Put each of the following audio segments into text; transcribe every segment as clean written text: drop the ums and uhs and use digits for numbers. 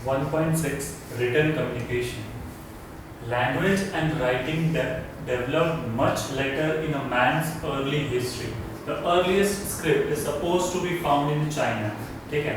1.6 Written communication. Language and writing developed much later in a man's early history. The earliest script is supposed to be found in China. ठीक है?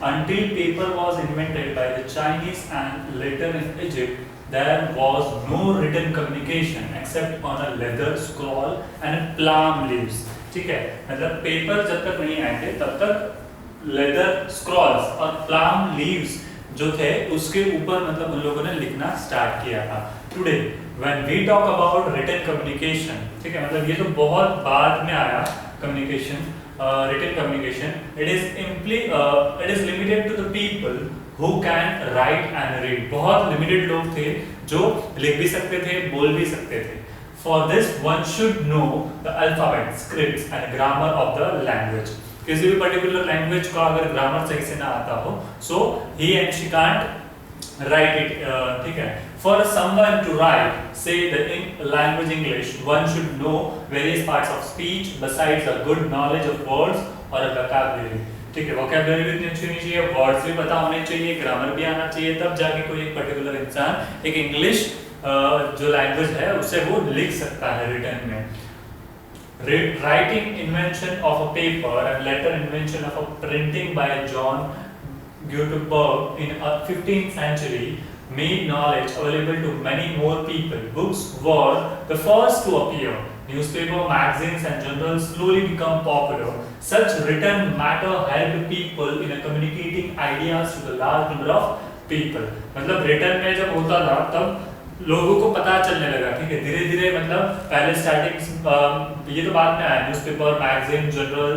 Until paper was invented by the Chinese and later in Egypt, there was no written communication except on a leather scroll and palm leaves. ठीक है? मतलब paper जब तक नहीं आए थे तब तक लेदर स्क्रॉल्स और प्लाम लीव्स जो थे उसके ऊपर मतलब उन लोगों ने लिखना स्टार्ट किया था. Today when we talk about written communication, ठीक है, मतलब ये तो बहुत बाद में आया communication, written communication. It is limited to the people who can write and read. बहुत लिमिटेड लोग थे जो लिख भी सकते थे, बोल भी सकते थे. For this one should know the alphabet, scripts and grammar of the language. किसी भी पर्टिकुलर लैंग्वेज का अगर ग्रामर सही से ना आता हो, so he and she can't write it. ठीक है. For someone to write, say the language English, one should know various parts of speech besides a good knowledge of words or a vocabulary. ठीक है, vocabulary भी इतनी अच्छी होनी चाहिए, words भी पता होने चाहिए, ग्रामर भी आना चाहिए, तब जाके कोई एक पर्टिकुलर इंसान एक इंग्लिश जो लैंग्वेज है उसे वो लिख सकता है रिटर्न में. Writing invention of a paper and later invention of a printing by John Gutenberg in the 15th century made knowledge available to many more people. Books were the first to appear. Newspaper, magazines and journals slowly become popular. Such written matter helped people in communicating ideas to the large number of people. मतलब written में जब होता था तब लोगों को पता चलने लगा. ठीक है, धीरे धीरे मतलब पहले स्टार्टिंग ये तो बाद में आया, न्यूज़पेपर, मैगजीन, जर्नल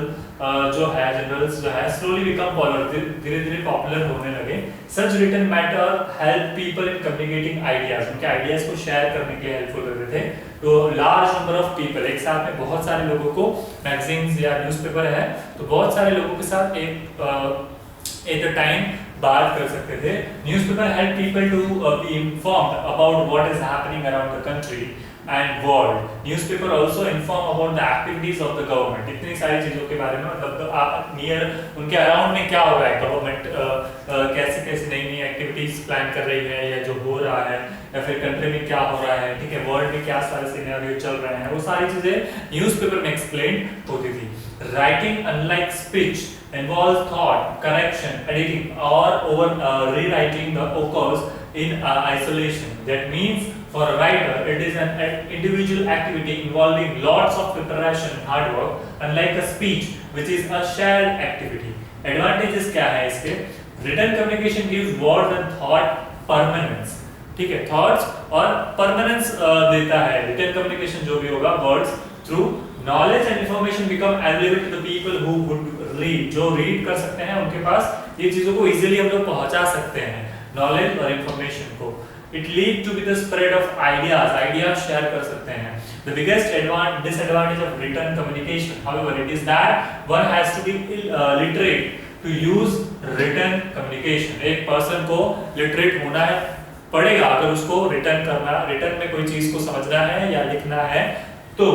जो है, जर्नल्स जो है स्लोली बिकम पॉपुलर, धीरे धीरे पॉपुलर होने लगे. Such written matter help people in communicating ideas. उनके आइडियाज को शेयर करने के लिए हेल्पफुल होते थे. तो लार्ज नंबर ऑफ पीपल, एक साथ में बहुत सारे लोगों को, मैगजीन्स या न्यूज़पेपर है तो बहुत सारे लोगों के साथ एट अ टाइम बात कर सकते थे. Newspaper help people to be informed about what is happening around the country and world. Newspaper also inform about the activities of the government. इतनी सारी चीजों के बारे में, मतलब तो आप नियर उनके अराउंड में क्या हो रहा है, गवर्नमेंट कैसे कैसे नई नई एक्टिविटीज प्लान कर रही है या जो हो रहा है, या फिर कंट्री में क्या हो रहा है, ठीक है, वर्ल्ड में क्या सारे सिनेरियो चल रहे हैं, वो सारी चीजें न्यूज़पेपर में एक्सप्लेन होती थी. Writing unlike speech involves thought, correction, editing or rewriting the occurs in isolation. That means for a writer it is an individual activity involving lots of preparation and hard work, unlike a speech which is a shared activity. Advantages क्या है इसके? Written communication gives words and thought permanence. ठीक है, thoughts और permanence देता है. Written communication जो भी होगा, words through knowledge and information become available to the people who would read. जो read कर सकते हैं उनके पास ये चीजों को easily हम लोग पहुंचा सकते हैं, knowledge और information को. It lead to be the spread of ideas. Ideas share कर सकते हैं. The biggest disadvantage of written communication, however, it is that one has to be literate to use written communication. एक person को literate होना है पड़ेगा अगर उसको written में कोई चीज को समझना है या लिखना है. तो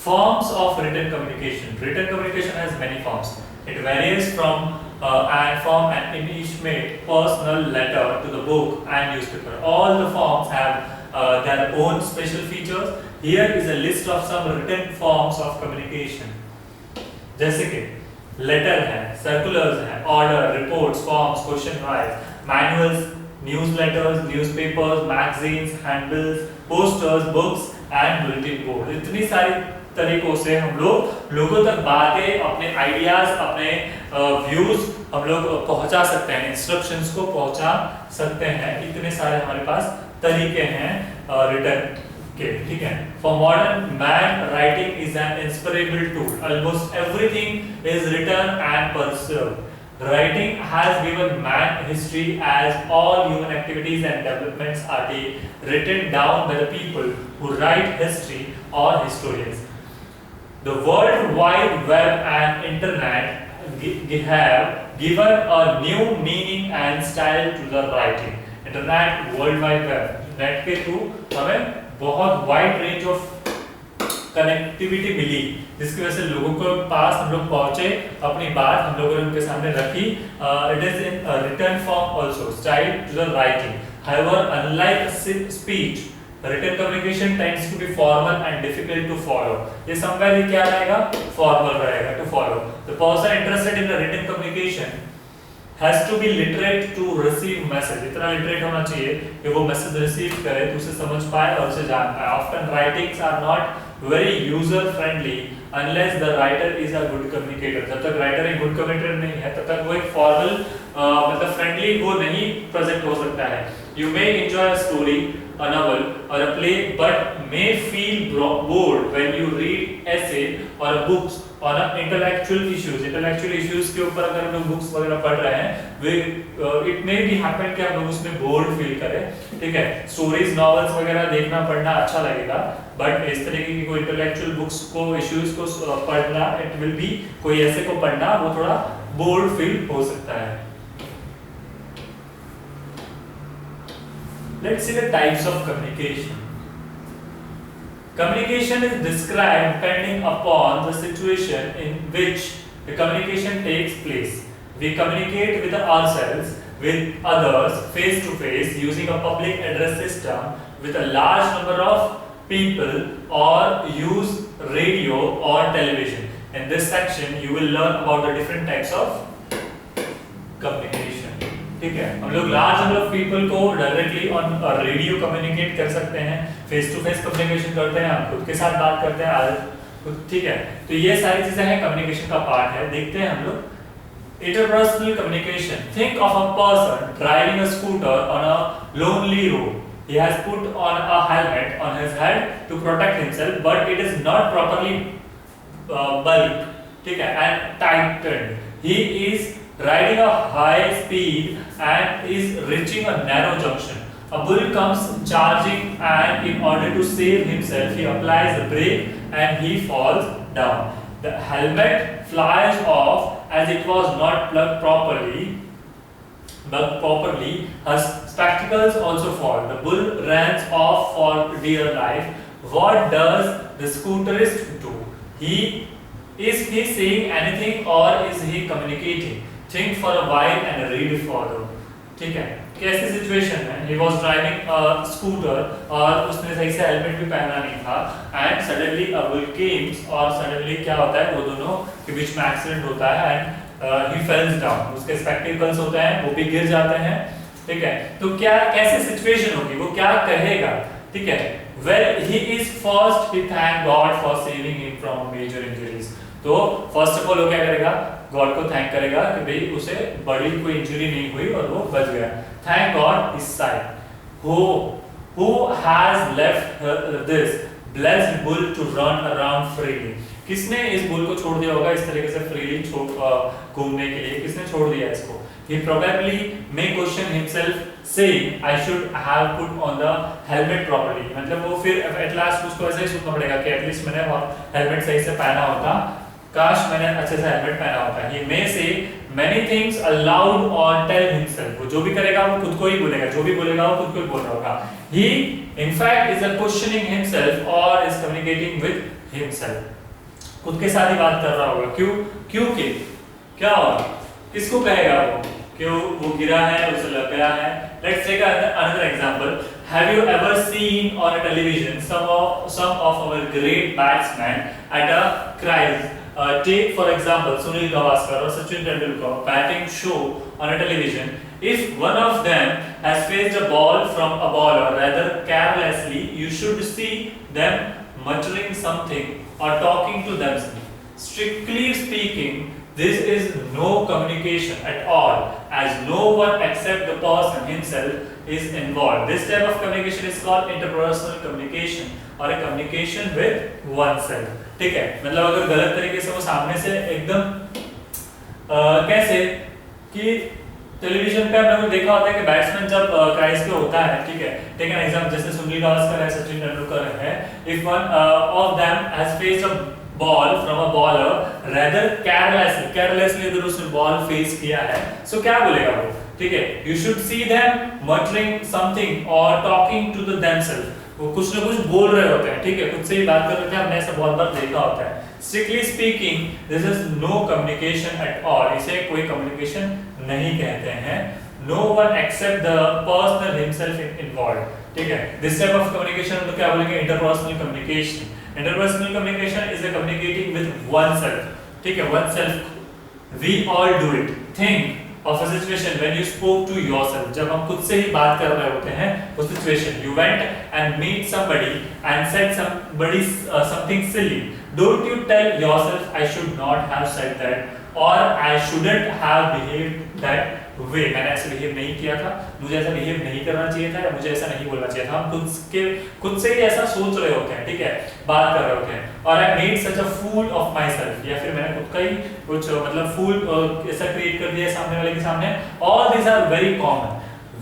forms of written communication. Written communication has many forms. It varies from an intimate personal letter to the book and newspaper. All the forms have their own special features. Here is a list of some written forms of communication. जैसे कि letter है, circulars है, order, reports, forms, question wise, manuals, newsletters, newspapers, magazines, handbills, posters, books and bulletin board. इतनी सारी तरीकों से हम लोग लोगों तक बातें, अपने आइडियाज, अपने व्यूज हम लोग पहुंचा सकते हैं, इंस्ट्रक्शंस को पहुंचा सकते हैं. इतने सारे हमारे पास तरीके हैं रिटर्न के. ठीक है, for modern man writing is an inspirable tool. Almost everything is written and perceived. Writing has given man history, as all human activities and developments are written down by the people who write history or historians. The World Wide Web and Internet have given a new meaning and style to the writing. Internet, World Wide Web, net के through हमें बहुत wide range of connectivity मिली, जिसकी वजह से लोगों को पास हम लोग पहुंचे, अपनी बात हम लोगों ने उनके सामने रखी. It is in written form also, style to the writing. However, unlike speech, written communication tends to be formal and difficult to follow. ये somewhere क्या रहेगा? Formal रहेगा to follow. The person interested in the written communication has to be literate to receive message. इतना literate होना चाहिए कि वो message receive करे, तो उसे समझ पाए और उसे जान पाए. Often writings are not very user friendly unless the writer is a good communicator. जब तक writer एक good communicator नहीं है, तब तक वो एक formal मतलब friendly वो नहीं present हो सकता है. You may enjoy a story, a novel or a play, but may feel bored when you read essay or books on intellectual issues. Intellectual issues के ऊपर अगर हम लोग books वगैरह पढ़ रहे हैं, it may be happen कि हम लोग उसमें bored feel करें, ठीक है. Stories, novels वगैरह देखना पढ़ना अच्छा लगेगा, but इस तरीके की कोई intellectual books को issues को पढ़ना, it will be कोई ऐसे को पढ़ना वो थोड़ा bored feel हो सकता है. Let's see the types of communication. Communication is described depending upon the situation in which the communication takes place. We communicate with ourselves, with others, face to face, using a public address system with a large number of people, or use radio or television. In this section, you will learn about the different types of communication. ठीक है, हम लोग large number of people को directly on radio communicate कर सकते हैं, face to face communication करते हैं, हम खुद के साथ बात करते हैं, ठीक है. तो ये सारी चीजें हैं कम्युनिकेशन का पार्ट है. देखते हैं हम लोग interpersonal communication. Think of a person driving a scooter on a lonely road. He has put on a helmet on his head to protect himself, but it is not properly bulked, ठीक है, and tightened. He is riding a high speed and is reaching a narrow junction. A bull comes charging, and in order to save himself, he applies the brake and he falls down. The helmet flies off as it was not plugged properly. Her spectacles also fall. The bull runs off for dear life. What does the scooterist do? Is he saying anything or is he communicating? Think for a while and read further. ठीक है, कैसी situation है? He was driving a scooter और उसने सही से helmet भी पहना नहीं था, and suddenly a bull came, और suddenly क्या होता है, वो दोनों के बीच में एक्सीडेंट होता है, and he falls down. उसके spectacles होते हैं, वो भी गिर जाते हैं, ठीक है. तो क्या कैसी सिचुएशन होगी, वो क्या कहेगा, ठीक है. Well, he is first, he thank God for saving him from major injuries. तो फर्स्ट ऑफ ऑल वो क्या करेगा, गॉड को थैंक करेगा कि भाई उसे बड़ी कोई इंजरी नहीं हुई और वो बच गया. Thank God his side. Who has left this blessed bull to run around freely. किसने इस बुल को छोड़ दिया होगा इस तरीके से फ्रीली घूमने के लिए, किसने छोड़ दिया इसको? He probably may question himself saying I should have put on the helmet properly. मतलब वो फिर at last उसको ऐसा ही सोचना पड़ेगा कि at least मैंने हेलमेट सही से पहना होता, काश मैंने अच्छे से हेलमेट पहना होता. He may say many things aloud or tell himself. वो जो भी करेगा वो खुद को ही बोलेगा, जो भी बोलेगा वो खुद को ही बोल रहा होगा. He in fact is a questioning himself or is communicating with himself. खुद के साथ ही बात कर रहा होगा. क्योंकि क्या होगा, किसको कहेगा वो, क्यों वो गिरा है, उसे लग गया है. Let's take another example. Have you ever seen on a television some of our great batsmen at a crisis? Take for example Sunil Gavaskar or Sachin Tendulkar batting show on a television. If one of them has faced a ball from a bowler rather carelessly, you should see them muttering something or talking to themselves. Strictly speaking, this is no communication at all, as no one except the person himself is involved. This type of communication is called interpersonal communication or a communication with oneself. ठीक है, मतलब अगर गलत तरीके से वो सामने से एकदम कैसे कि टेलीविजन पे हमने देखा होता है कि बैट्समैन जब क्राइस पे होता है, ठीक है, टेक एन एग्जांपल जैसे सुनील गावस्कर है, सचिन तेंदुलकर है. If one of them has faced a ball from a bowler rather carelessly अगर उसने बॉल फेस किया है, सो क्या बोलेगा वो, ठीक है. You should see them muttering something और टॉकिंग टू द देमसेल्फ. वो कुछ ना कुछ बोल रहे होते हैं, ठीक है, खुद से ही बात कर रहे थे, हमने ऐसा बहुत बार देखा होता है। Strictly speaking this is no communication at all, इसे कोई कम्युनिकेशन नहीं कहते हैं। No one except the personal himself involve, ठीक है। दिस टाइप ऑफ कम्युनिकेशन हम लोग क्या बोलेंगे, interpersonal communication. Interpersonal communication is a communicating with one self, ठीक है, one self. We all do it. Think of a situation when you spoke to yourself. जब हम खुद से ही बात कर रहे होते हैं, वो situation. You went and meet somebody and said something silly. Don't you tell yourself, I should not have said that, or I shouldn't have behaved that way. मैंने ऐसे बिहेव नहीं किया था, मुझे ऐसा बिहेव नहीं करना चाहिए था, या मुझे ऐसा नहीं बोलना चाहिए था। हम खुद से ही ऐसा सोच रहे होते हैं, ठीक है, बात कर रहे होते हैं। और I made such a fool of myself, या फिर मैंने खुद का ही कुछ मतलब फूल ऐसा क्रिएट कर दिया सामने वाले के सामने। All these are very common.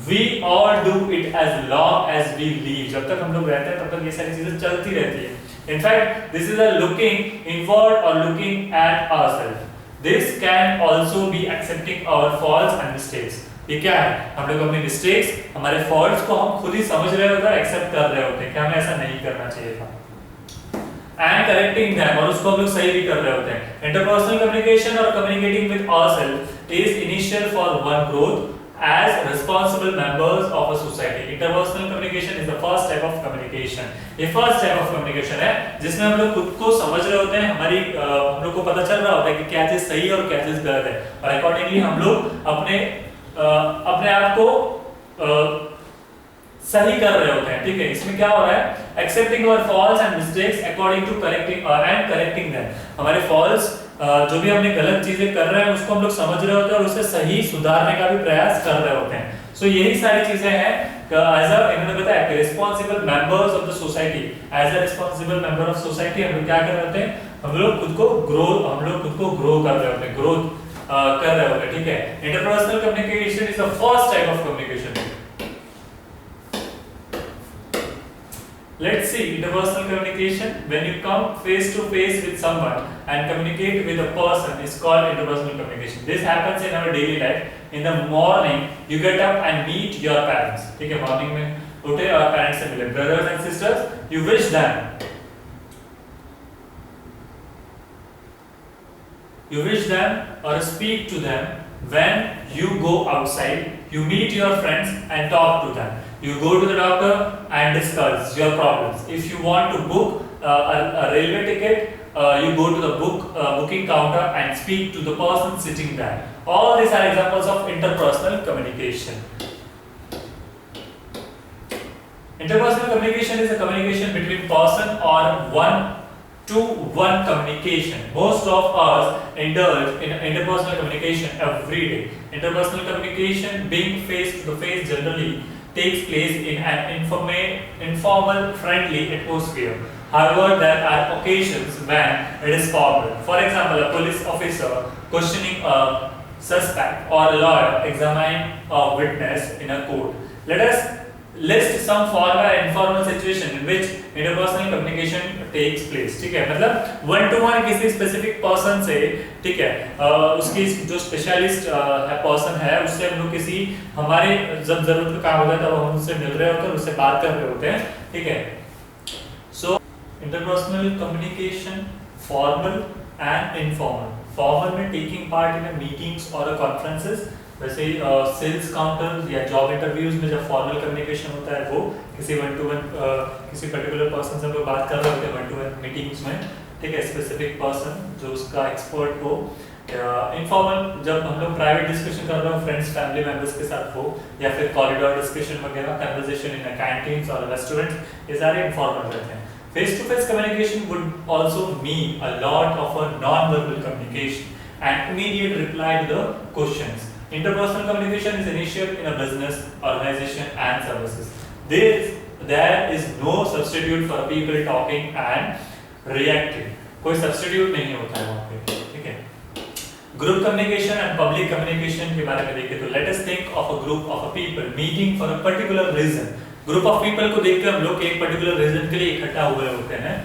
We all do it as long as we live. जब तक हम लोग रहते हैं तब तक ये सारी चीजें चलती रहती है। In fact, this is a looking inward or looking at ourselves. This can also be accepting our faults and mistakes. ये क्या है, हम लोग अपने मिस्टेक्स, हमारे फॉल्ट्स को हम खुद ही समझ रहे होते हैं, एक्सेप्ट कर रहे होते हैं कि हमें ऐसा नहीं करना चाहिए था, एंड करेक्टिंग देम, और उसको हम लोग सही भी कर रहे होते हैं। इंटरपर्सनल कम्युनिकेशन और communicating with ourselves is initial for one growth as responsible members of a society. Interpersonal communication is the first type of communication. ये first type of communication है जिसमें हम लोग खुद को समझ रहे होते हैं, हम लोग को पता चल रहा होता है कि क्या चीज सही है और क्या चीज गलत है, और अकॉर्डिंगली हम लोग अपने आप को सही कर रहे होते हैं, ठीक है। इसमें क्या हो रहा है, accepting our faults and mistakes according to correcting them. हमारे फॉल्ट्स जो भी हमने गलत चीजें कर रहे हैं उसको हम लोग समझ रहे होते हैं और उसे सही सुधारने का भी प्रयास कर रहे होते हैं। सो यही सारी चीजें हैं। इन्होंने बताया कि responsible members of the society, as a responsible member of society हम लोग क्या कर रहे होते हैं, हम लोग खुद को ग्रो कर रहे होते हैं, ग्रोथ कर रहे होते हैं, ठीक है। Interpersonal communication is the first type of communication. Let's see interpersonal communication. When you come face to face with someone and communicate with a person is called interpersonal communication. This happens in our daily life. In the morning, you get up and meet your parents. ठीक है, morning में उठे और parents से मिले, brothers and sisters. You wish them. You wish them or speak to them when you go outside. You meet your friends and talk to them. You go to the doctor and discuss your problems. If you want to book a railway ticket, you go to the booking counter and speak to the person sitting there. All these are examples of interpersonal communication. Interpersonal communication is a communication between person or one-to-one communication. Most of us indulge in interpersonal communication every day. Interpersonal communication, being face to the face, generally takes place in an informal, friendly atmosphere. However, there are occasions when it is formal. For example, a police officer questioning a suspect or a lawyer examining a witness in a court. Let us list some formal and informal situation in which interpersonal communication takes place. ठीक है, मतलब one to one किसी specific person से, ठीक है, उसकी जो specialist है पर्सन है उससे हम लोग किसी हमारे जब जरूरत का काम होता है तब हम उससे मिल रहे होते हैं, उससे बात कर रहे होते हैं, ठीक है। So interpersonal communication formal and informal. Formal में टेकिंग पार्ट इन मीटिंग्स और कॉन्फ्रेंसेस, वैसे सेल्स काउंटर या जॉब इंटरव्यूज में जब फॉर्मल कम्युनिकेशन होता है वो किसी वन टू वन किसी पर्टिकुलर पर्सन से हम लोग बात कर रहे होते हैं वन टू वन मीटिंग्स में, ठीक है, स्पेसिफिक पर्सन जो उसका एक्सपर्ट हो। इनफॉर्मल जब हम लोग प्राइवेट डिस्कशन कर रहे हो फ्रेंड्स फैमिली मेंबर्स के साथ हो, या फिर कॉरिडोर डिस्कशन वगैरह, कन्वर्सेशन इन कैंटीन्स और रेस्टोरेंट्स, ये सारे इनफॉर्मल रहते हैं। Face to face communication would also mean a lot of a non verbal communication and immediate reply to the questions. Interpersonal communication is initial in a business, organization and services. There is no substitute for people talking and reacting. कोई substitute नहीं होता है वहाँ पे, ठीक है। Group communication and public communication के बारे में देखें तो let us think of a group of a people meeting for a particular reason. Group of people को देखकर हम लोग एक particular reason के लिए इकट्ठा हुए होते हैं।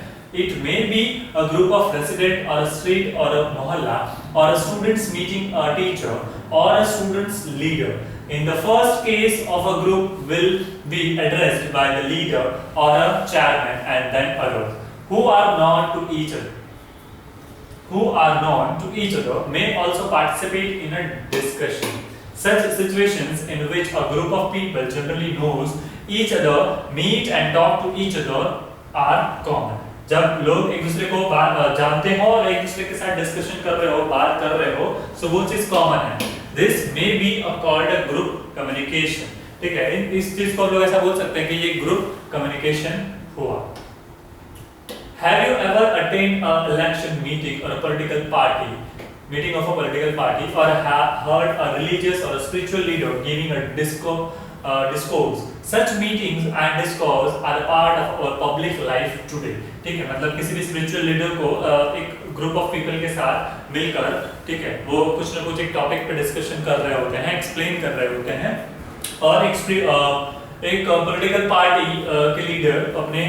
It may be a group of residents or a street or a mohalla or a students meeting a teacher or a students leader. In the first case of a group will be addressed by the leader or a chairman and then others who are known to each other may also participate in a discussion. Such situations in which a group of people generally knows each other meet and talk to each other are common. जब लोग एक दूसरे को जानते हो और एक दूसरे के साथ डिस्कशन कर रहे हो, बात कर रहे हो, so वो चीज कॉमन है. This may be called a group communication. ठीक है, इस चीज को हम लोग ऐसा बोल सकते हैं कि ये ग्रुप कम्युनिकेशन हुआ. Have you ever attended an election meeting or a political party, meeting of a political party, or heard a religious or a spiritual leader giving a discourse? Such meetings and discourse are a part of our public life today. ठीक है, मतलब किसी भी spiritual leader को एक group of people के साथ मिलकर, ठीक है, वो कुछ ना कुछ एक टॉपिक पे डिस्कशन कर रहे होते हैं, एक्सप्लेन कर रहे होते हैं, और एक पॉलिटिकल पार्टी के लीडर अपने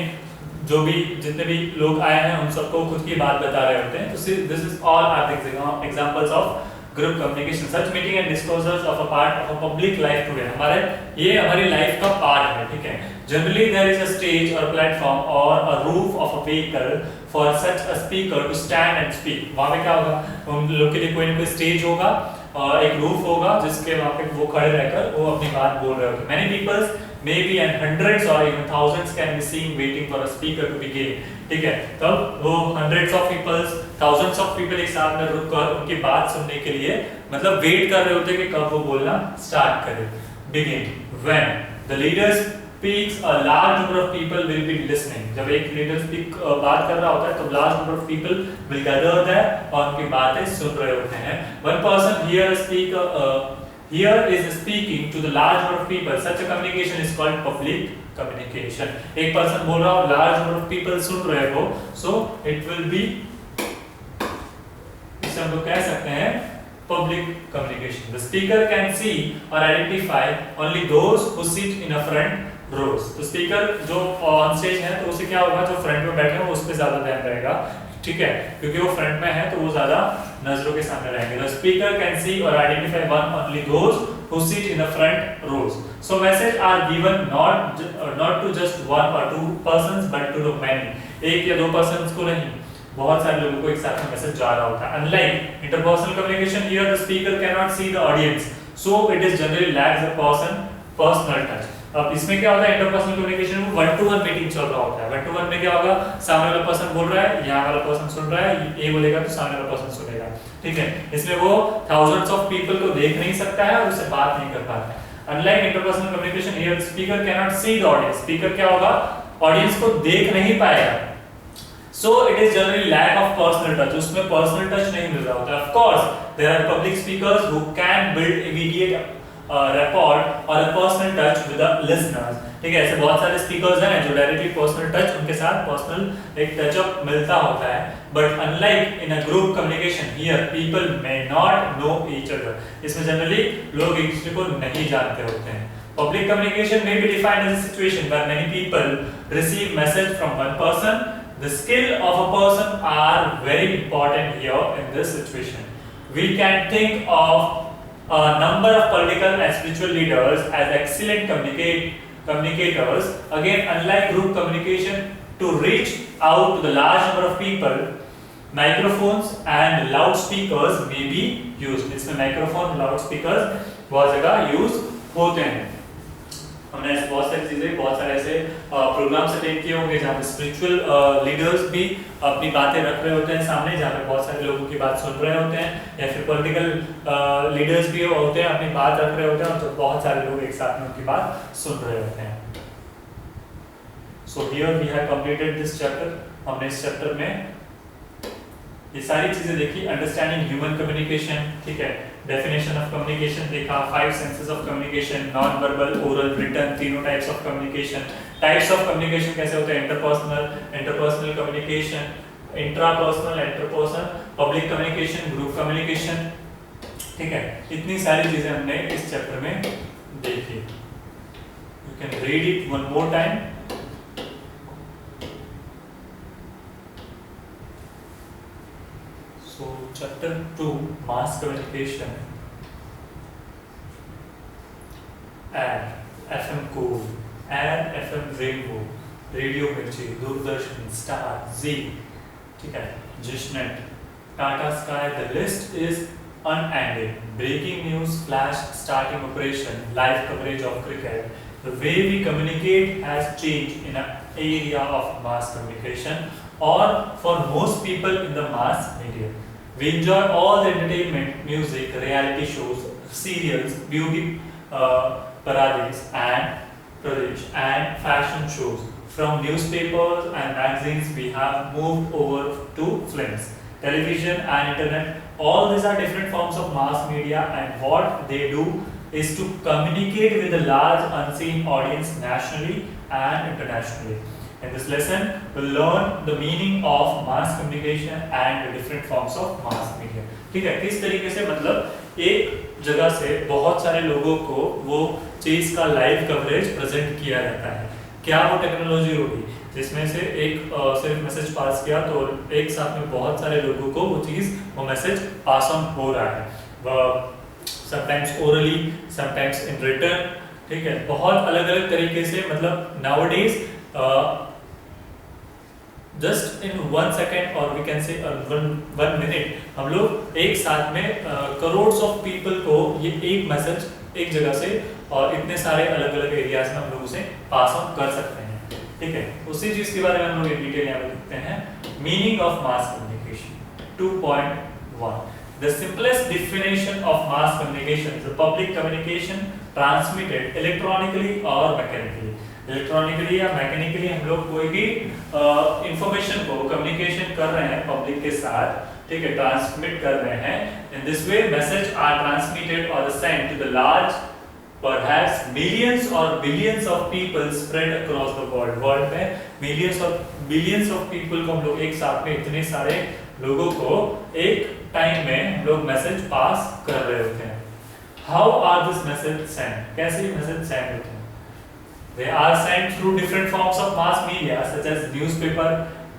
जो भी जितने भी लोग आए हैं उन सबको खुद की बात बता रहे होते हैं. तो this is all are the examples of group communication. Such meeting and discourses of a part of a public life today. ये हमारी लाइफ का पार्ट है. ठीक है, generally there is a stage और प्लेटफॉर्म और a roof of a vehicle for such a speaker to stand and speak. वहां पे क्या होगा, उन लोग के लिए कोई ना कोई स्टेज होगा और एक रूफ होगा जिसके वहां पे वो खड़े रहकर वो अपनी बात बोल रहे होते हैं. Many peoples maybe and hundreds or even thousands can be seen waiting for a speaker to begin. ठीक है, तब वो hundreds of people, thousands of people एक साथ में रुककर उनकी बात सुनने के लिए मतलब वेट कर रहे होते हैं कि कब वो बोलना स्टार्ट करे. Begin when the leader speaks, a large number of people will be listening. जब एक लीडर बात कर रहा होता है तो large number of people will gather there और उनकी बातें सुन रहे होते हैं. One person here is speaking to the large number of people. Such a communication is called public communication. एक person बोल रहा हो, large number of people सुन रहे हो, so it will be, इसे हम लोग कह सकते हैं public communication. The speaker can see or identify only those who sit in a front rows. तो speaker जो on stage है तो उसे क्या होगा, जो front में बैठे हो उस पे ज्यादा ध्यान रहेगा. ठीक है, क्योंकि वो फ्रंट में है तो वो ज्यादा नजरों के सामने रहेंगे. The speaker can see or identify only those who sit in the front rows. So messages are given not to just one or two persons but to the many. एक या दो persons को नहीं, बहुत सारे लोगों को एक साथ में मैसेज जा रहा होता है. Unlike interpersonal communication, here the speaker cannot see the audience, so it is generally lacks the personal touch. अब इसमें क्या होता है, इंटरपर्सनल कम्युनिकेशन में 1-to-1 मीटिंग चल रहा होता है. 1-to-1 में क्या होगा, सामने वाला पर्सन बोल रहा है, यहाँ वाला पर्सन सुन रहा है, ये बोलेगा तो सामने वाला पर्सन सुनेगा. ठीक है, इसमें वो thousands of people को देख नहीं सकता है और उससे बात नहीं कर पाता है. Unlike interpersonal communication, here the speaker cannot see the audience. Speaker क्या होगा, ऑडियंस को देख नहीं पाएगा. So it is generally lack of personal touch. उसमें personal touch नहीं मिल रहा होता. Of course, there are public speakers who can build immediate rapport or a personal touch with the listeners. ठीक है, ऐसे बहुत सारे स्पीकर्स हैं जो डायरेक्टली पर्सनल टच उनके साथ पर्सनल एक टचअप मिलता होता है. But unlike in a group communication, here people may not know each other. इसमें जनरली लोग एक दूसरे को नहीं जानते होते हैं. Public communication may be defined as a situation where many people receive message from one person. The skill of a person are very important here in this situation. We can think of a number of political and spiritual leaders as excellent communicators. Again, unlike group communication, to reach out to the large number of people, microphones and loudspeakers may be used. इसमें microphone, loudspeakers बहुत जगह use होते हैं. हमने ऐसे बहुत सारी चीजें, बहुत सारे ऐसे प्रोग्राम्स अटेंड किए होंगे जहाँ पे स्पिरिचुअल लीडर्स भी अपनी बातें रख रहे होते हैं सामने, जहाँ पे बहुत सारे लोगों की बात सुन रहे होते हैं, या फिर पॉलिटिकल लीडर्स भी होते हैं अपनी बात रख रहे होते हैं और तो बहुत सारे लोग एक साथ में उनकी बात सुन रहे होते हैं. So here we have completed this chapter. हमने इस चैप्टर में ये सारी चीजें देखी. अंडरस्टैंडिंग ह्यूमन कम्युनिकेशन, ठीक है, डेफिनेशन ऑफ कम्युनिकेशन देखा, 5 senses of communication, non verbal, oral, written, तीनों types of communication. Types of communication कैसे होते हैं, interpersonal communication, intrapersonal, interpersonal, public communication, group communication. ठीक है, इतनी सारी चीजें हमने इस चैप्टर में देखी. You can read it one more time. So chapter 2, mass communication. Air, FM cool, air FM rainbow, radio Mirchi, Doordarshan, star, Zee, ठीक है, dish net, Tata sky, the list is unending. Breaking news, flash, starting operation, live coverage of cricket. The way we communicate has changed in an area of mass communication, or for most people in the mass media. We enjoy all the entertainment, music, reality shows, serials, beauty parades and fashion shows. From newspapers and magazines, we have moved over to films, television and internet. All these are different forms of mass media, and what they do is to communicate with a large unseen audience nationally and internationally. In this lesson, we'll learn the meaning of mass communication and the different forms of mass media. ठीक है, किस तरीके से मतलब एक जगह से बहुत सारे लोगों को वो चीज का लाइव कवरेज प्रेजेंट किया जाता है। क्या वो टेक्नोलॉजी होगी जिसमें से एक सिर्फ मैसेज पास किया तो एक साथ में बहुत सारे लोगों को वो मैसेज पास ऑन हो रहा है, sometimes orally, sometimes in return, ठीक है, बहुत अलग अलग तरीके से, मतलब नाउअडेज जस्ट इन 1 सेकेंड और वी कैन से 1 मिनट हम लोग एक साथ में करोड्स ऑफ पीपल को ये एक मैसेज एक जगह से और इतने सारे अलग अलग एरियाज में हम लोग उसे पास ऑन कर सकते हैं, ठीक है। उसी चीज के बारे में हम लोग इन डिटेल यहाँ पे देखते हैं। Meaning of mass communication 2.1 The simplest definition of mass communication is a public communication transmitted electronically or mechanically. Electronically या mechanically हम लोग कोई भी information को communication कर रहे हैं public के साथ, ठीक है, transmit कर रहे हैं। In this way, message are transmitted or sent to the large, perhaps millions or billions of people spread across the world. World में millions or billions of people को हम लोग एक साथ में इतने सारे लोगों को एक टाइम में हम लोग मैसेज पास कर रहे होते हैं। How are this message sent? कैसे ये मैसेज सेंड होते हैं? They are sent through different forms of mass media such as newspaper,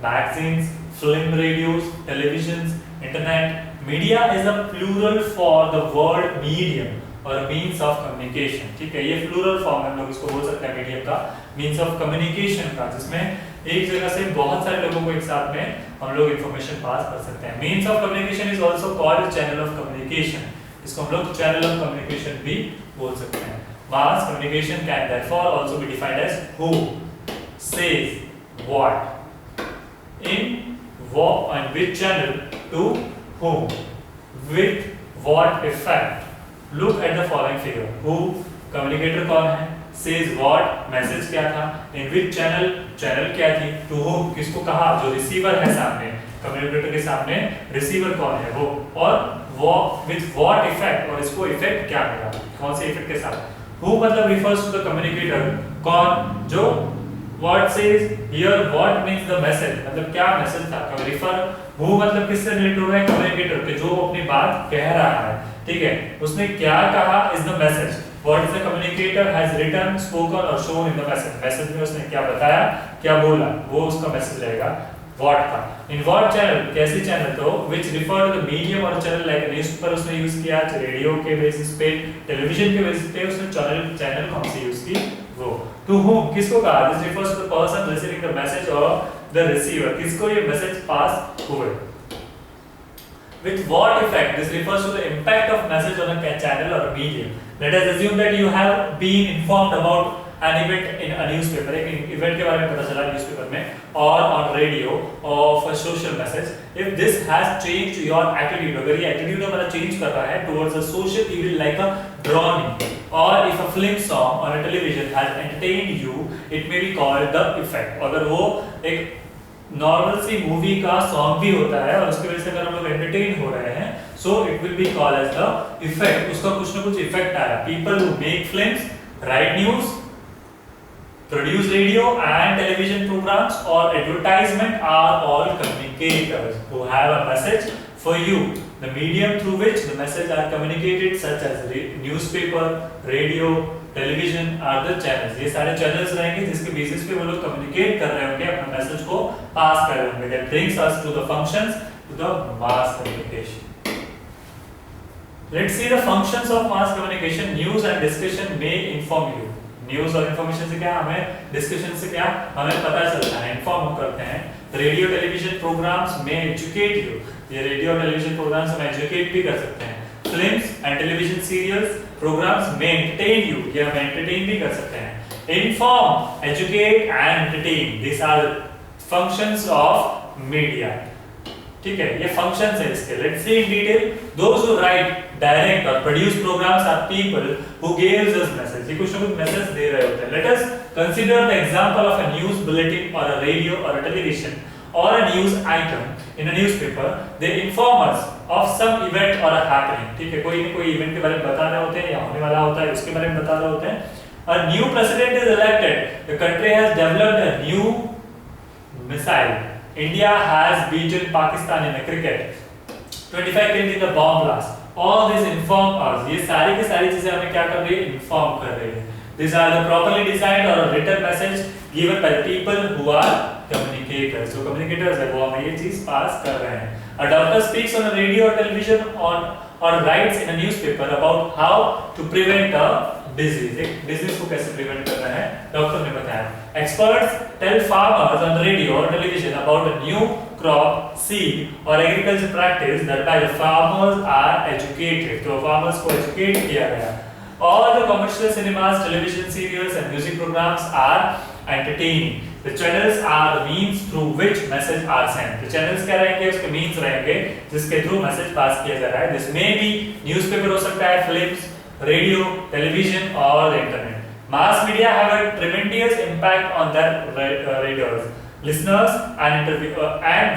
magazines, film, radios, televisions, internet. Media is a plural for the word medium और means of communication, ठीक है, ये plural form हम लोग इसको बोल सकते हैं मीडियम का, means of communication का, जिसमें एक जगह से बहुत सारे लोगों को एक साथ में हम लोग इंफॉर्मेशन पास कर सकते हैं। means of communication is also called channel of communication, इसको हम लोग channel of communication भी बोल सकते हैं। Mass communication can therefore also be defined as who says what, in which channel, to whom, with what effect. Look at the following figure. Who communicator कौन है, says what message क्या था, in which channel channel क्या थी, to whom किसको कहा, जो receiver है सामने, कम्युनिकेटर के सामने रिसीवर कौन है वो, और वो with what effect, और इसको इफेक्ट क्या मिला, कौन से इफेक्ट के साथ। Who मतलब refers to the communicator, कौन, जो what says here, what means the message, मतलब क्या मैसेज था, refer, who मतलब किससे रिलेट हो रहा है, कम्युनिकेटर के, जो अपनी बात कह रहा है, ठीक है, उसने क्या कहा is the message, what is the communicator has written, spoken or shown in the message, message में उसने क्या बताया, क्या बोला, वो उसका मैसेज रहेगा what का। in what channel, कैसी चैनल, तो which refer to the medium or channel like newspaper उसने यूज किया, रेडियो के बेसिस पे, टेलीविजन के बेसिस पे उसने चैनल कौन सी यूज की, वो। to whom किसको कहा, this refers to the person receiving the message or the receiver, किसको ये मैसेज पास हुए। with what effect, this refers to the impact of message on a channel or a medium. Let us assume that you have been informed about an event in a newspaper, एक event के बारे में पता चला newspaper में, or on radio of a social message. If this has changed your attitude, अगर ये attitude हमारा change कर रहा है towards a social event like a drawing, or if a film song on a television has entertained you, it may be called the effect. अगर वो एक normal सी movie का सॉन्ग भी होता है और उसकी वजह से अगर हम लोग एंटरटेन हो रहे हैं, so it will be called as the effect, उसका कुछ ना कुछ इफेक्ट आया। People who make films, write news, produce radio and television programs और advertisement are all communicators who have a message for you. The medium through which the message are communicated such as newspaper, radio, television are the channels. ये सारे channels रहेंगे जिसके basis पे वो लोग communicate कर रहे होंगे, अपना मैसेज को पास कर रहे होंगे। That brings us to the functions to the mass communication. Let's see the functions of mass communication. News and discussion may inform you. News और इन्फॉर्मेशन से क्या हमें, डिस्कशन से क्या हमें पता चलता है, इन्फॉर्म करते हैं. रेडियो टेलीविजन प्रोग्राम्स में एजुकेट यू. ये रेडियो टेलीविजन प्रोग्राम्स में एजुकेट भी कर सकते हैं. Films and television serials programs में एंटरटेन यू. ये हमें एंटरटेन भी कर सकते हैं. Inform, educate and entertain, this are functions of media. ठीक है, ये फंक्शंस है इसके. Let's see in detail. Those who write, direct और produce programs are people who gives us message. ये कुछ ना कुछ मैसेज दे रहे होते हैं. Let us consider the example of a news bulletin और अ रेडियो और a television or a news item in a newspaper. They inform us of some event or a happening. ठीक है, कोई न कोई इवेंट के बारे में बता रहे होते हैं या होने वाला होता है उसके बारे में बता रहे होते हैं. A new president is elected. The country has developed a new missile. India has beaten Pakistan in a cricket. 25 killed in the bomb blast. All this inform us. ये सारी की सारी चीजें हमें क्या कर रही है, inform कर रही है. These are the properly designed or a written message given by people who are communicators. जो communicators है वो हमें ये चीज पास कर रहे हैं. A doctor speaks on a radio or television or writes in a newspaper about how to prevent a disease. एक disease को कैसे prevent करना है डॉक्टर ने बताया. Experts tell farmers on the radio or television about a new crop, seed or agriculture practice that by the farmers are educated. तो farmers को educate किया गया. All the commercial cinemas, television serials and music programs are entertaining. The channels are the means through which message are sent. The channels क्या रहेंगे, उसके means रहेंगे जिसके through message पास किया जा रहा है. This may be newspaper हो सकता है, films, radio, television or the internet. Mass media have a tremendous impact on their readers, listeners and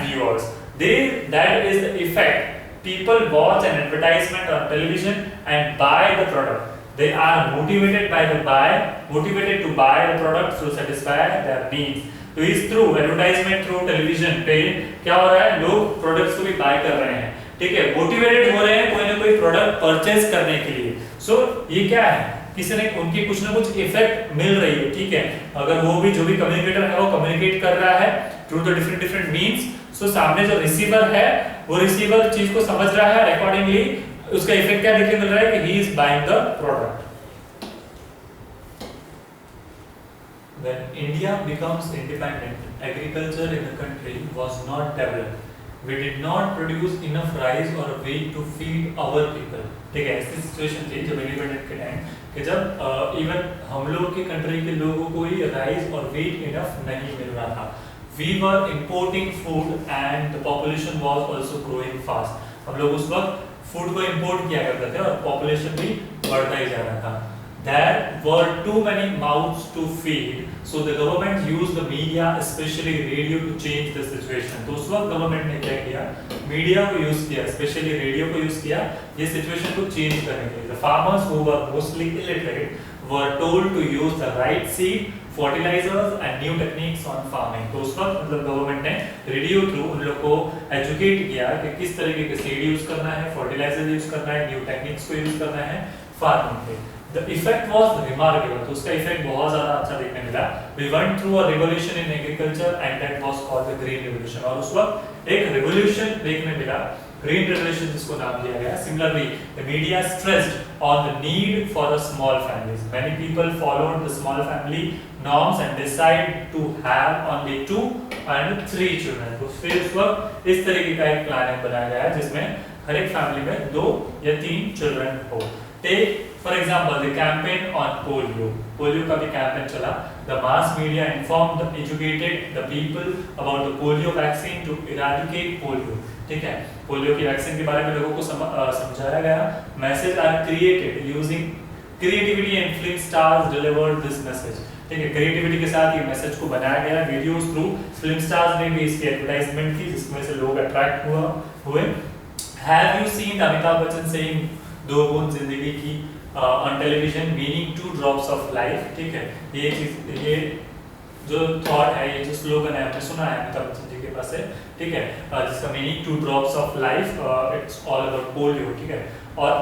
viewers. That is the effect. People watch an advertisement on television and buy the product. They are motivated to buy the product to satisfy their needs. तो इस through advertisement through television पे क्या हो रहा है, लोग products को भी buy कर रहे हैं. ठीक है, motivated हो रहे हैं कोई ना कोई product purchase करने के लिए. So ये क्या है, किसी ने उनकी कुछ ना कुछ इफेक्ट मिल रही है. ठीक है, अगर वो भी जो भी कम्युनिकेटर है वो कम्युनिकेट कर रहा है थ्रू द डिफरेंट मींस. सो सामने जो रिसीवर है वो रिसीवर चीज को समझ रहा है, अकॉर्डिंगली उसका इफेक्ट क्या देखने मिल रहा है कि he is buying the product. When India becomes independent, agriculture in the country was not developed. We did not produce enough rice or wheat to feed our people. ठीक है, ऐसी सिचुएशन थी जब इंडिपेंडेंट के टाइम कि जब even हम लोग की कंट्री के लोगों को ही राइस और व्हीट इनफ नहीं मिल रहा था. We were importing food and the population was also growing fast. हम लोग उस वक्त फूड को इंपोर्ट किया करते थे और पॉपुलेशन भी बढ़ता ही जा रहा था. There were too many mouths to feed, so the government used the media, especially radio, to change the situation. तो उस वक्त गवर्नमेंट ने क्या किया, मीडिया को यूज किया, स्पेशली रेडियो को यूज किया ये सिचुएशन को चेंज करने के लिए. The farmers who were mostly illiterate were told to use the right seed, fertilizers and new techniques on farming. तो उस वक्त मतलब गवर्नमेंट ने रेडियो थ्रू उन लोग को एजुकेट किया कि किस तरीके के सीड यूज करना है, फर्टिलाइजर यूज करना है, न्यू टेक्निक्स को यूज करना है फार्मिंग पे. The effect was remarkable. तो उसका इफेक्ट बहुत ज़्यादा अच्छा देखने मिला. We went through a revolution in agriculture and that was called the Green Revolution. और उस वक्त एक revolution देखने मिला, Green Revolution जिसको नाम दिया गया. Similarly, the media stressed on the need for a small families. Many people followed the small family norms and decided to have only 2 and 3 children. तो फिर उस वक्त इस तरीके का एक प्लान बनाया गया जिसमें हर एक फैमिली में 2 या 3 चिल्ड्रन हो. Take for example the campaign on polio. Polio का भी कैंपेन चला. The mass media informed the educated the people about the polio vaccine to eradicate polio. ठीक है, पोलियो की वैक्सीन के बारे में लोगों को समझाया गया. Messages are created using creativity and film stars delivered this message. ठीक है, क्रिएटिविटी के साथ ये मैसेज को बनाया गया. वीडियोस थ्रू फिल्म स्टार्स ने भी इसकी एडवर्टाइजमेंट की जिसमें से लोग अट्रैक्ट हुए. Have you seen Amitabh Bachchan saying 2 बूंद जिंदगी की on television, meaning 2 drops of life. ठीक है, ये चीज, ये जो थॉट है, ये जो स्लोगन है आपने सुना है अमिताभ बच्चन जी के पास से. ठीक है, जिसका meaning 2 drops of life, it's all about polio. ठीक है, और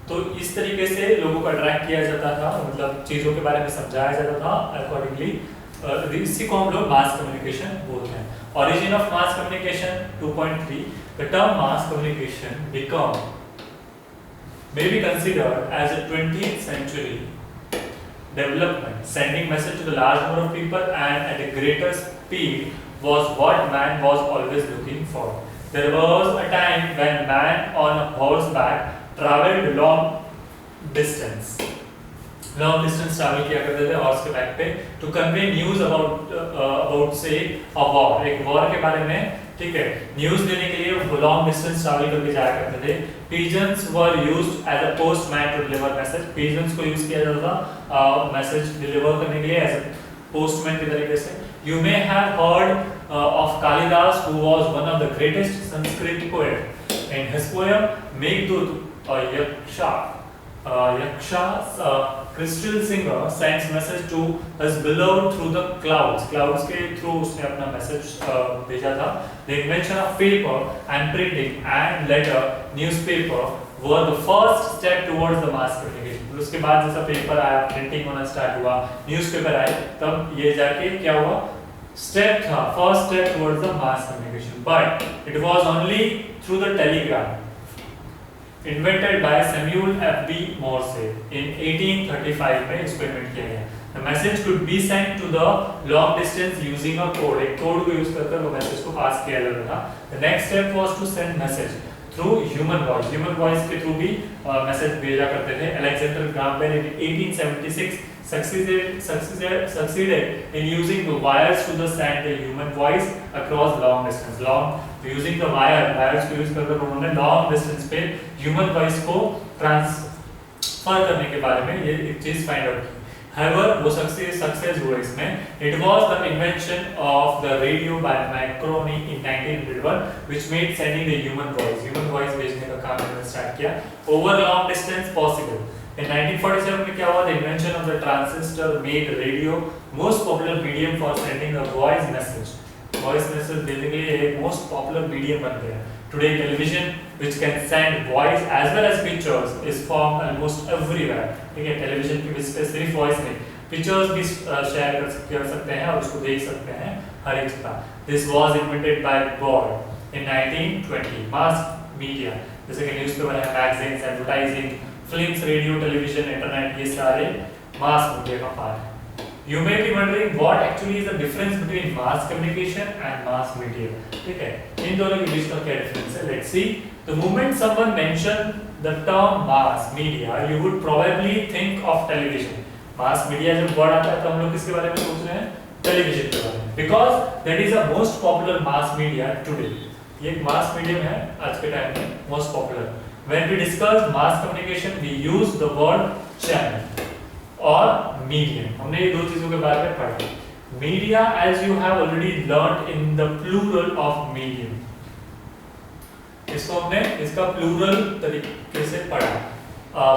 तो इस तरीके से लोगों को अट्रैक्ट किया जाता था, मतलब चीज़ों के बारे में समझाया जाता था अकॉर्डिंगली. इसी को हम लोग मास कम्युनिकेशन बोलते हैं. Origin of mass communication 2.3. The term mass communication become may be considered as a 20th century development. Sending message to the large number of people and at a greater speed was what man was always looking for. There was a time when man on a horseback traveled long distance travel किया करते थे horse के back पे to convey news about say a war, एक war के बारे में, ठीक है, न्यूज देने के लिए वो लॉन्ग डिस्टेंस ट्रैवल करके जाया करते थे. pigeons were used as a postman to deliver message. pigeons को यूज किया जाता था मैसेज डिलीवर करने के लिए एज ए पोस्टमैन की तरीके से. You may have heard of Kalidas, who was one of the greatest Sanskrit poet. In his poem Meghdut, Yaksha's crystal singer sends message to his beloved through the clouds. Clouds के through उसने अपना message भेजा था. The invention of paper and printing and later newspaper were the first step towards the mass communication. उसके बाद जैसा paper आया, printing होना स्टार्ट हुआ, न्यूज़पेपर आए, तब ये जाके क्या हुआ, स्टेप था, first step towards the mass communication. But it was only through the telegram invented by Samuel F B. Morse in 1835 में इसको इन्वेंट किया गया. The message could be sent to the long distance using a code. एक code को use करकर वो message को पास किया जाता था. The next step was to send message through human voice. Human voice के थ्रू भी मैसेज भेजा करते थे. Alexander Graham Bell in 1876 succeeded in using the wires to send the human voice across long distance. Using the wires को use करकर उन्होंने long distance पे human voice को ट्रांसफर करने के बारे में ये एक चीज फाइंड आउट की. However, वो सक्सेस हुआ इसमें. It was the invention of the radio by Marconi in 1901 which made sending the human voice भेजने का काम इन्होंने स्टार्ट किया. Over long distance possible. In 1947 में क्या हुआ? The invention of the transistor made radio most popular medium for sending a voice message. Voice message basically एक most popular medium बन गया. Today television which can send voice as well as pictures is found almost everywhere. ठीक है, television की basis पे सिर्फ voice नहीं, pictures भी शेयर कर सकते हैं और उसको देख सकते हैं हर एक जगह. This was invented by Ball in 1920. Mass media जैसे कि न्यूज़पेपर है, magazines, advertising, films, radio, television, internet, ये सारे मास मीडिया का पार्ट है. You may be wondering what actually is the difference between mass communication and mass media. ठीक है, इन दोनों के बीच का क्या डिफरेंस है? Let's see. The moment someone mention the term mass media, you would probably think of television. Mass media जब word आता है तो हम लोग किसके बारे में सोच रहे हैं? टेलीविजन के बारे में. Because that is the most popular mass media today. ये एक mass medium है आज के टाइम में, most popular. When we discuss mass communication, we use the word channel और medium. हमने ये दो चीजों के बारे में पढ़ा. Media, as you have already learnt in the plural of medium. इसको हमने इसका plural तरीके से पढ़ा.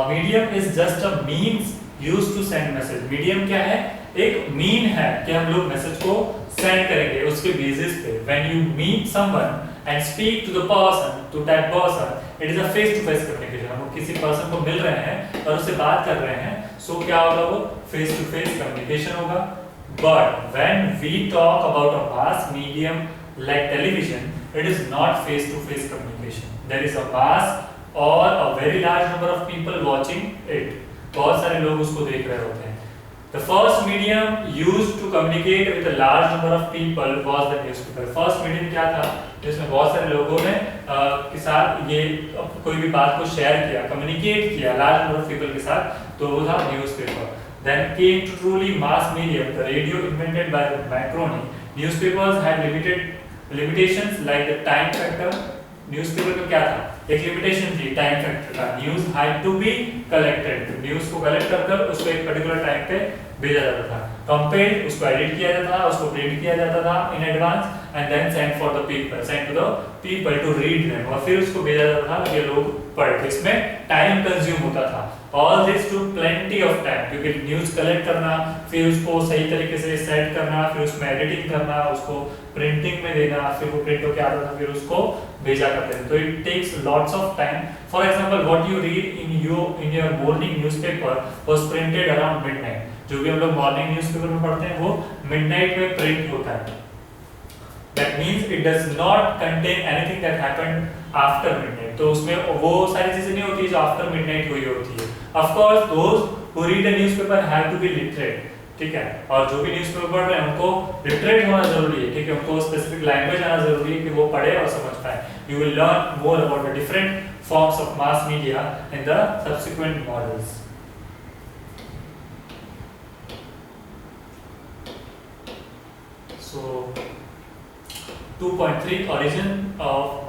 Medium is just a means used to send message. Medium क्या है? एक mean है कि हम लोग मैसेज को सेंड करेंगे उसके बेसिस पे. When you meet someone and speak to the person, to that person, it is a face-to-face communication. हम लोग किसी पर्सन को मिल रहे हैं और उससे बात कर रहे हैं, so क्या होगा? वो face-to-face communication होगा. But when we talk about a mass medium like television, it is not face-to-face communication. There is a mass or a very large number of people watching it. बहुत सारे लोग उसको देख रहे होते हैं. The first medium used to communicate with a large number of people was the newspaper. First medium क्या था? जिसमें बहुत सारे लोगों ने के साथ ये कोई भी बात को शेयर किया, कम्युनिकेट किया large number of people के साथ, तो वो था newspaper. Then came to truly mass medium, the radio invented by Marconi. Newspapers had limitations like the time factor. Newspaper का क्या था? एक लिमिटेशन थी टाइम फैक्टर का. News had to be collected. News को कलेक्ट कर उसको एक पर्टिकुलर टाइम पे भेजा जाता था. कंपेल्ड, उसको एडिट किया जाता था, उसको प्रिंट किया जाता था in advance and then send for the people, send to the people to read them, और फिर उसको भेजा जाता था कि लोग पढ़े. इसमें टाइम कंज्यूम होता था. All this to plenty of time, क्योंकि न्यूज़ कलेक्ट करना, फिर उसको सही तरीके से सेट करना, फिर उसमें एडिटिंग करना, उसको प्रिंटिंग में देना, फिर वो प्रिंट होकर आता था, फिर उसको भेजा करते थे. तो it takes lots of time. For example what you read in your morning newspaper was printed around midnight. जो भी हम लोग मॉर्निंग न्यूज़पेपर में पढ़ते हैं वो मिडनाइट में प्रिंट होता है. That means it does not contain anything that happened after midnight, तो उसमें वो सारी चीजें नहीं होती जो आफ्टर मिडनाइट हुई होती है। Of course those who read the newspaper have to be literate, ठीक है, और जो भी न्यूज़पेपर पढ़ रहे हैं उनको लिटरेट होना जरूरी है, ठीक है, उनको स्पेसिफिक लैंग्वेज आना जरूरी है कि वो पढ़े और समझ पाए। You will learn more about the different forms of mass media in the subsequent models. So 2.3 origin of